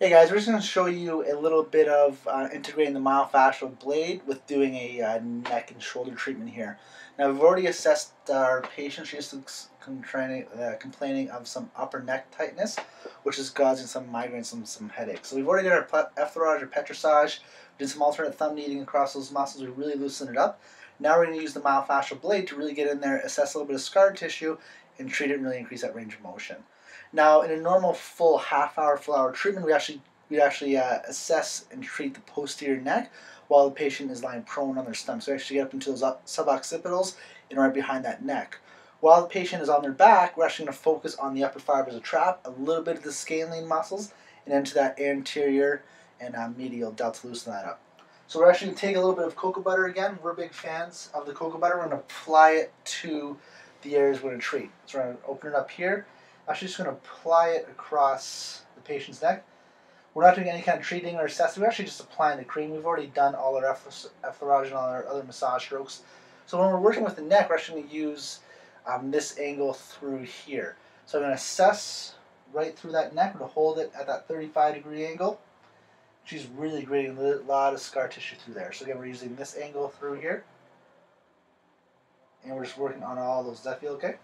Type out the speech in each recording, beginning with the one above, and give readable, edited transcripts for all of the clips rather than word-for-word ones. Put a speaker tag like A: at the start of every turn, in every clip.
A: Hey guys, we're just going to show you a little bit of integrating the myofascial blade with doing a neck and shoulder treatment here. Now we've already assessed our patient. She's complaining of some upper neck tightness, which is causing some migraines, some headaches. So we've already done our effleurage or petrissage, did some alternate thumb kneading across those muscles. We really loosened it up. Now we're going to use the myofascial blade to really get in there, assess a little bit of scar tissue, and treat it and really increase that range of motion. Now, in a normal full full hour treatment, we actually assess and treat the posterior neck while the patient is lying prone on their stomach. So we actually get up into those suboccipitals and right behind that neck. While the patient is on their back, we're actually going to focus on the upper fibers of the trap, a little bit of the scalene muscles, and into that anterior and medial delta, loosen that up. So we're actually going to take a little bit of cocoa butter again. We're big fans of the cocoa butter. We're going to apply it to the areas we're going to treat. So we're going to open it up here. Actually just going to apply it across the patient's neck. We're not doing any kind of treating or assessing. We're actually just applying the cream. We've already done all our effleurage and all our other massage strokes. So when we're working with the neck, we're actually going to use this angle through here. So I'm going to assess right through that neck. I'm going to hold it at that 35-degree angle. She's really grading a lot of scar tissue through there. So again, we're using this angle through here. And we're just working on all those. Does that feel okay?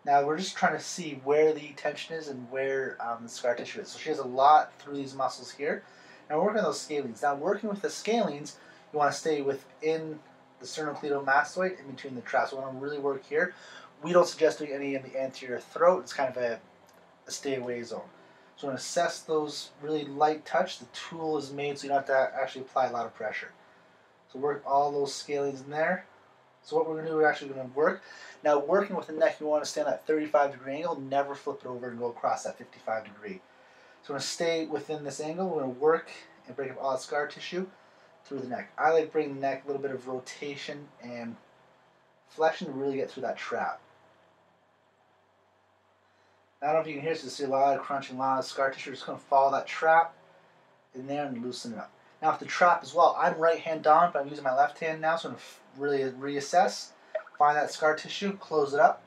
A: Now we're just trying to see where the tension is and where the scar tissue is. So she has a lot through these muscles here. Now we're working on those scalenes. Now working with the scalenes, you want to stay within the sternocleidomastoid in between the traps. So we want to really work here. We don't suggest doing any in the anterior throat. It's kind of a stay away zone. So we're going to assess those really light touch. The tool is made so you don't have to actually apply a lot of pressure. So work all those scalenes in there. So what we're going to do, we're actually going to work. Now working with the neck, you want to stand at 35-degree angle, never flip it over and go across that 55-degree. So we're going to stay within this angle. We're going to work and break up all the scar tissue through the neck. I like bringing the neck, a little bit of rotation and flexion to really get through that trap. Now I don't know if you can hear this, you see a lot of crunching, a lot of scar tissue. We're just going to follow that trap in there and loosen it up. Now with the trap as well, I'm right hand dominant, but I'm using my left hand now, so I'm going to really reassess, find that scar tissue, close it up,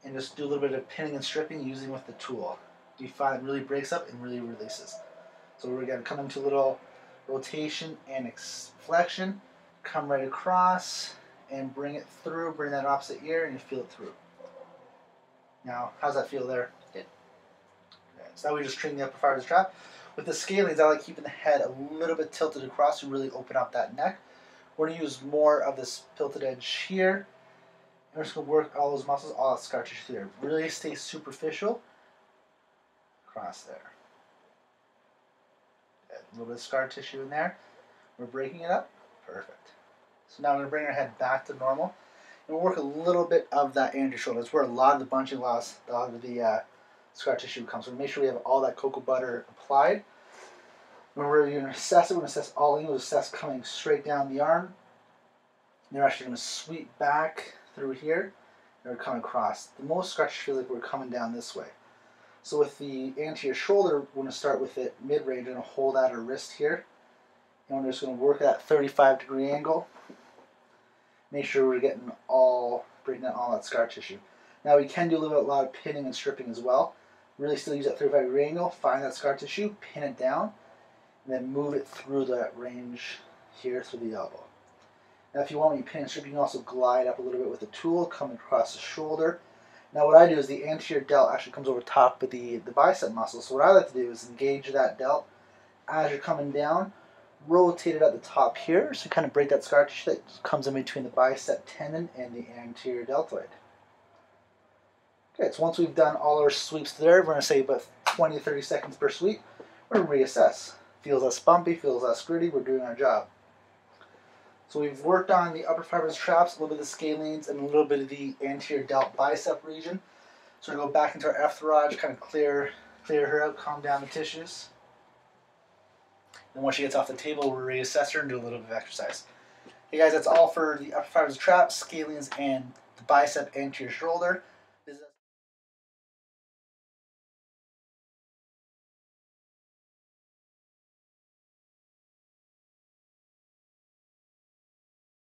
A: and just do a little bit of pinning and stripping using with the tool. You find it really breaks up and really releases. So we're going to come into a little rotation and flexion, come right across, and bring it through, bring that opposite ear, and you feel it through. Now, how's that feel there? Good. Okay, so now we just train the upper fibers of the trap. With the scalenes, I like keeping the head a little bit tilted across to really open up that neck. We're going to use more of this tilted edge here. And we're just going to work all those muscles, all that scar tissue there. Really stay superficial across there. A little bit of scar tissue in there. We're breaking it up. Perfect. So now we're going to bring our head back to normal. And we'll work a little bit of that anterior shoulder. That's where a lot of the bunching loss, a lot of the scar tissue comes. So make sure we have all that cocoa butter applied. When we're going to assess it, we're going to assess all angles, assess coming straight down the arm. And they're actually going to sweep back through here. And we're coming across. The most scar tissue feels like we're coming down this way. So with the anterior shoulder, we're going to start with it mid-range. We're going to hold at our wrist here. And we're just going to work at that 35-degree angle. Make sure we're getting breaking down all that scar tissue. Now we can do a lot of pinning and stripping as well. Really still use that 35-degree angle, find that scar tissue, pin it down, and then move it through that range here through the elbow. Now if you want me to pin and strip, you can also glide up a little bit with the tool, coming across the shoulder. Now what I do is the anterior delt actually comes over top of the bicep muscle. So what I like to do is engage that delt as you're coming down, rotate it at the top here, so you kind of break that scar tissue that comes in between the bicep tendon and the anterior deltoid. Okay, so once we've done all our sweeps there, we're going to say about 20 to 30 seconds per sweep. We're going to reassess. Feels less bumpy, feels less gritty, we're doing our job. So we've worked on the upper fibers traps, a little bit of the scalenes, and a little bit of the anterior delt bicep region. So we're going to go back into our effleurage, kind of clear her out, calm down the tissues. Then once she gets off the table, we'll reassess her and do a little bit of exercise. Hey guys, that's all for the upper fibers traps, scalenes, and the bicep anterior shoulder.